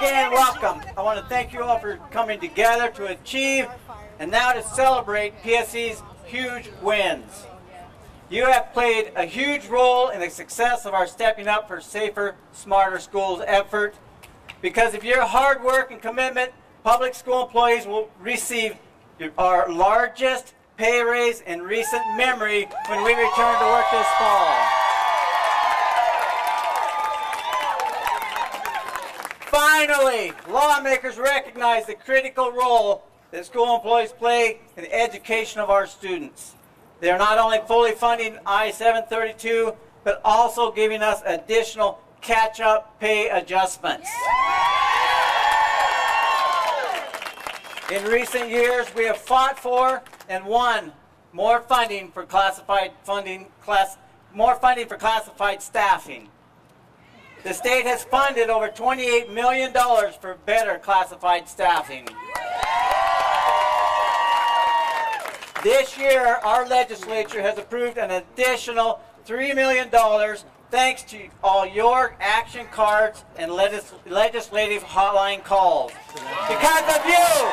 again, welcome. I want to thank you all for coming together to achieve and now to celebrate PSC's huge wins. You have played a huge role in the success of our Stepping Up for Safer, Smarter Schools effort. Because of your hard work and commitment, public school employees will receive our largest pay raise in recent memory when we return to work this fall. Finally, lawmakers recognize the critical role that school employees play in the education of our students. They are not only fully funding I-732, but also giving us additional catch-up pay adjustments. In recent years, we have fought for and won more funding for classified staffing. The state has funded over $28 million for better classified staffing. This year, our legislature has approved an additional $3 million thanks to all your action cards and legislative hotline calls. Because of you!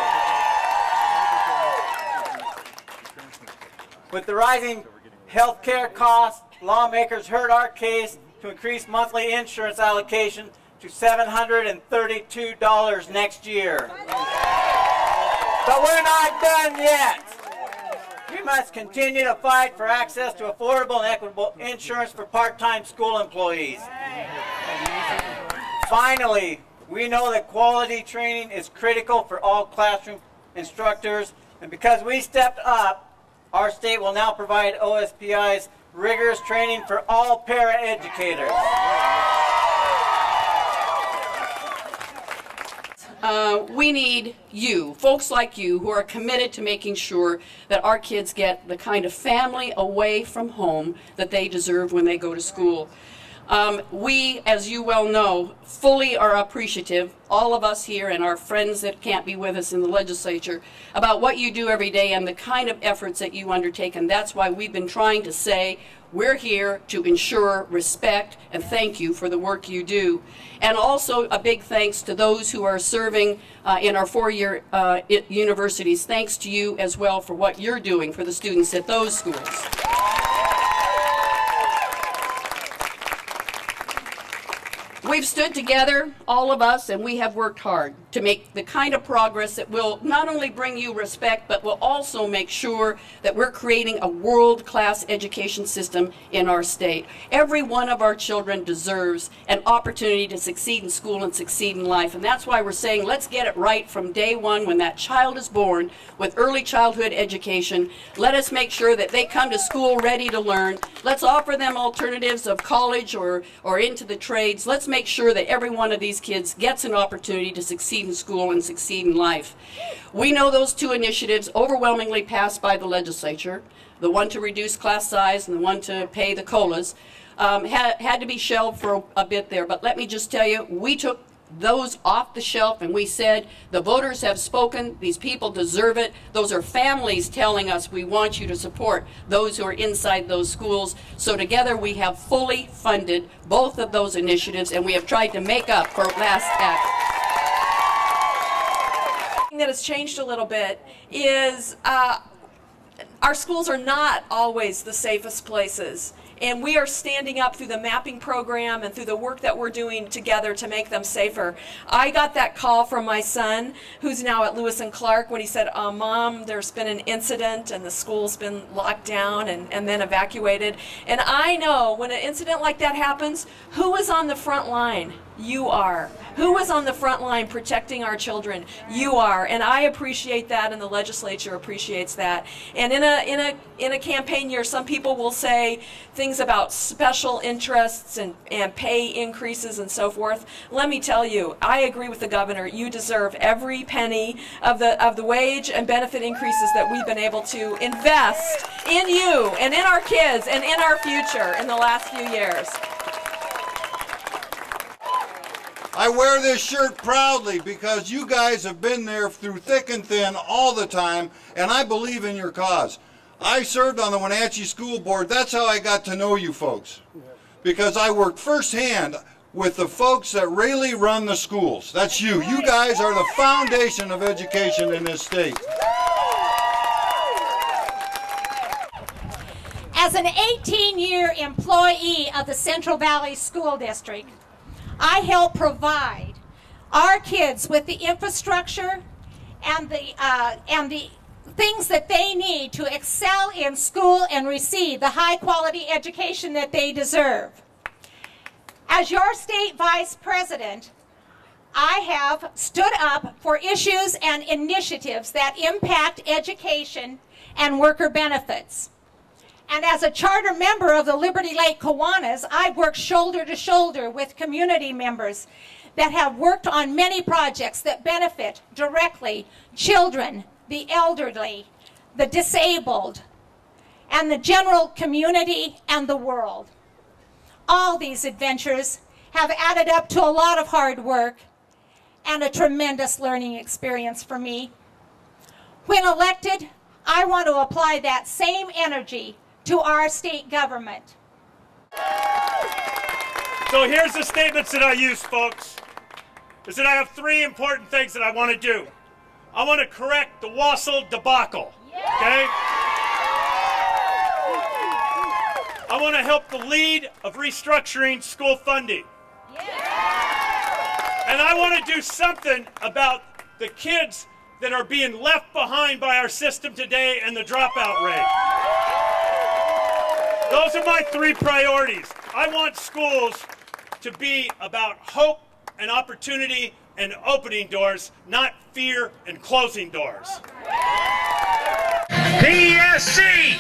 With the rising health care costs, lawmakers heard our case to increase monthly insurance allocation to $732 next year. But we're not done yet. We must continue to fight for access to affordable and equitable insurance for part-time school employees. Finally, we know that quality training is critical for all classroom instructors, and because we stepped up, our state will now provide OSPI's rigorous training for all para-educators. We need you, folks like you, who are committed to making sure that our kids get the kind of family away from home that they deserve when they go to school. We, as you well know, fully are appreciative, all of us here and our friends that can't be with us in the legislature, about what you do every day and the kind of efforts that you undertake. And that's why we've been trying to say we're here to ensure respect and thank you for the work you do. And also a big thanks to those who are serving in our four-year universities. Thanks to you as well for what you're doing for the students at those schools. We've stood together, all of us, and we have worked hard to make the kind of progress that will not only bring you respect, but will also make sure that we're creating a world-class education system in our state. Every one of our children deserves an opportunity to succeed in school and succeed in life, and that's why we're saying let's get it right from day one when that child is born with early childhood education. Let us make sure that they come to school ready to learn. Let's offer them alternatives of college or into the trades. Let's make sure that every one of these kids gets an opportunity to succeed in school and succeed in life. We know those two initiatives overwhelmingly passed by the legislature, the one to reduce class size and the one to pay the COLAs, had to be shelved for a bit there. But let me just tell you, we took those off the shelf and we said the voters have spoken, these people deserve it. Those are families telling us we want you to support those who are inside those schools. So together we have fully funded both of those initiatives and we have tried to make up for last act. That has changed a little bit is our schools are not always the safest places. And we are standing up through the mapping program and through the work that we're doing together to make them safer. I got that call from my son, who's now at Lewis and Clark, when he said, Mom, there's been an incident and the school's been locked down and then evacuated. And I know when an incident like that happens, who is on the front line? You are. Who is on the front line protecting our children? You are. And I appreciate that, and the legislature appreciates that. And in a campaign year, some people will say things about special interests and pay increases and so forth. Let me tell you, I agree with the governor. You deserve every penny of the wage and benefit increases that we've been able to invest in you and in our kids and in our future in the last few years. I wear this shirt proudly because you guys have been there through thick and thin all the time, and I believe in your cause. I served on the Wenatchee School Board. That's how I got to know you folks, because I worked firsthand with the folks that really run the schools. That's you. You guys are the foundation of education in this state. As an 18-year employee of the Central Valley School District, I help provide our kids with the infrastructure and the things that they need to excel in school and receive the high-quality education that they deserve. As your state vice president, I have stood up for issues and initiatives that impact education and worker benefits. And as a charter member of the Liberty Lake Kiwanis, I've worked shoulder to shoulder with community members that have worked on many projects that benefit directly children, the elderly, the disabled, and the general community and the world. All these adventures have added up to a lot of hard work and a tremendous learning experience for me. When elected, I want to apply that same energy to our state government. So here's the statements that I use, folks. Is that I have three important things that I want to do. I want to correct the Wassel debacle, okay? I want to help the lead of restructuring school funding. And I want to do something about the kids that are being left behind by our system today and the dropout rate. Those are my three priorities. I want schools to be about hope and opportunity and opening doors, not fear and closing doors. PSC!